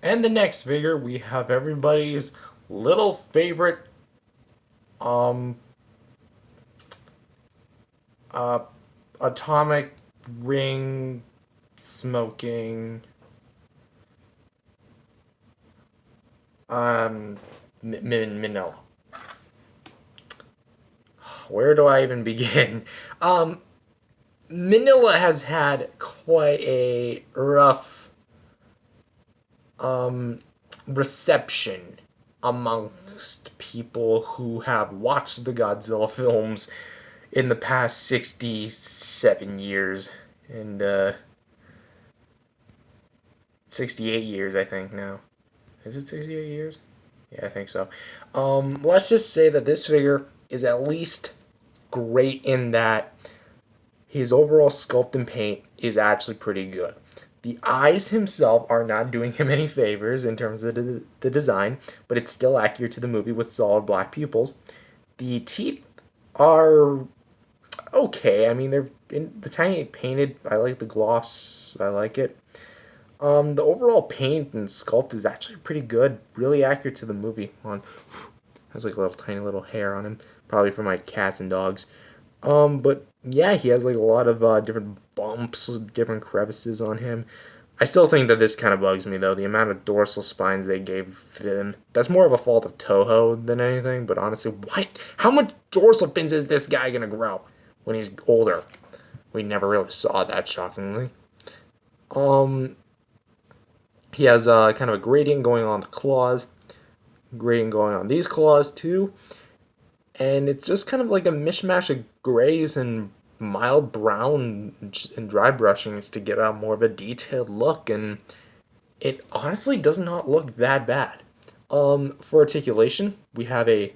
And the next figure, we have everybody's little favorite, um, uh, atomic ring smoking, um, Minilla. Where do I even begin? Um, Minilla has had quite a rough, um, reception amongst people who have watched the Godzilla films in the past 67 years and 68 years, I think now. Is it 68 years? Yeah, I think so. Let's just say that this figure is at least great in that his overall sculpt and paint is actually pretty good. The eyes himself are not doing him any favors in terms of the design, but it's still accurate to the movie with solid black pupils. The teeth are okay. I mean, they're in the tiny painted. I like the gloss. I like it. The overall paint and sculpt is actually pretty good. Really accurate to the movie. On has like a little tiny little hair on him, probably for my cats and dogs. But yeah, he has like a lot of different bumps, different crevices on him. I still think that this kind of bugs me though. The amount of dorsal spines they gave him. That's more of a fault of Toho than anything. But honestly, why? How much dorsal fins is this guy gonna grow when he's older? We never really saw that, shockingly. Um, he has kind of a gradient going on the claws, gradient going on these claws too, and it's just kind of like a mishmash of grays and mild brown and dry brushings to give out more of a detailed look, and it honestly does not look that bad. For articulation, we have a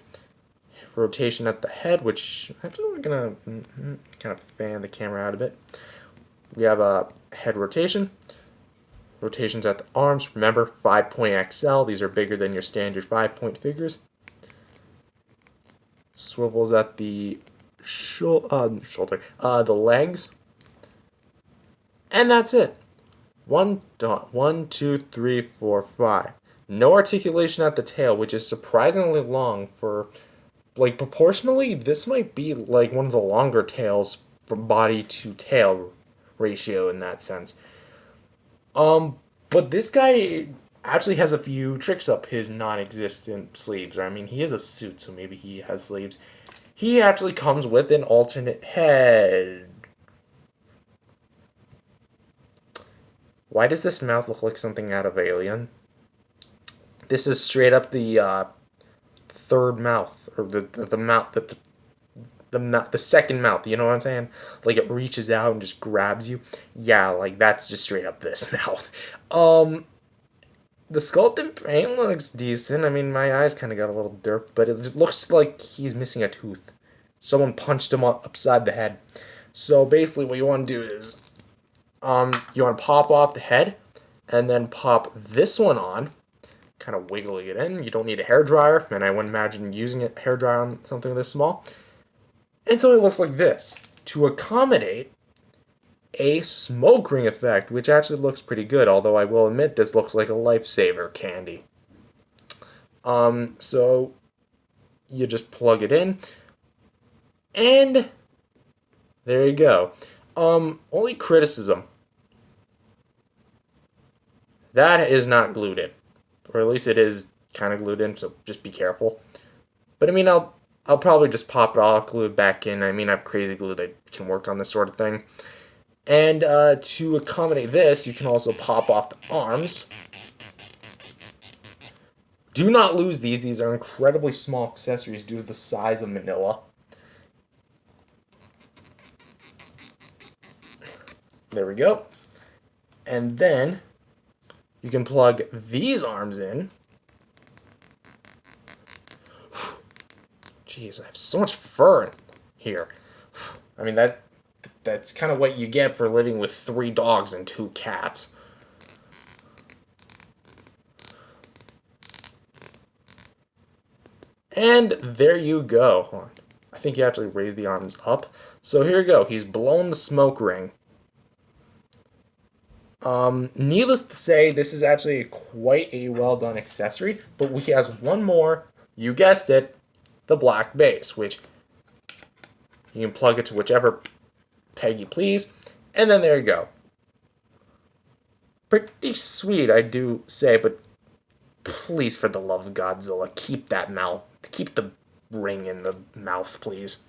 rotation at the head, which actually we're gonna kind of fan the camera out a bit. We have a head rotation, rotations at the arms. Remember, 5-point XL. These are bigger than your standard 5-point figures. Swivels at the shoulder, the legs, and that's it. One dot. 1, 2, 3, 4, 5. No articulation at the tail, which is surprisingly long for, like, proportionally. This might be like one of the longer tails from body to tail ratio in that sense. But this guy actually has a few tricks up his non-existent sleeves. I mean, he is a suit, so maybe he has sleeves. He actually comes with an alternate head. Why does this mouth look like something out of Alien? This is straight up the third mouth, or the mouth that the second mouth. You know what I'm saying? Like it reaches out and just grabs you. Yeah, like that's just straight up this mouth. The sculpt and paint looks decent. I mean, my eyes kind of got a little dirt, but it looks like he's missing a tooth. Someone punched him upside the head. So basically, what you want to do is, you want to pop off the head, and then pop this one on, kind of wiggling it in. You don't need a hair dryer, and I wouldn't imagine using a hair dryer on something this small. And so it looks like this to accommodate a smoke ring effect, which actually looks pretty good. Although I will admit, this looks like a lifesaver candy. So you just plug it in, and there you go. Only criticism. That is not glued in. Or at least it is kind of glued in, so just be careful. But I mean, I'll probably just pop it off, glue it back in. I mean, I have crazy glue that can work on this sort of thing. And to accommodate this, you can also pop off the arms. Do not lose these. These are incredibly small accessories due to the size of Minilla. There we go. And then you can plug these arms in. Jeez, I have so much fur here. I mean, that's kind of what you get for living with 3 dogs and 2 cats. And there you go. Hold on. I think you actually raise the arms up. So here you go. He's blown the smoke ring. Needless to say, this is actually quite a well done accessory, but he has one more, you guessed it, the black base, which you can plug it to whichever peg you please, and then there you go. Pretty sweet, I do say, but please, for the love of Godzilla, keep that mouth, keep the ring in the mouth, please.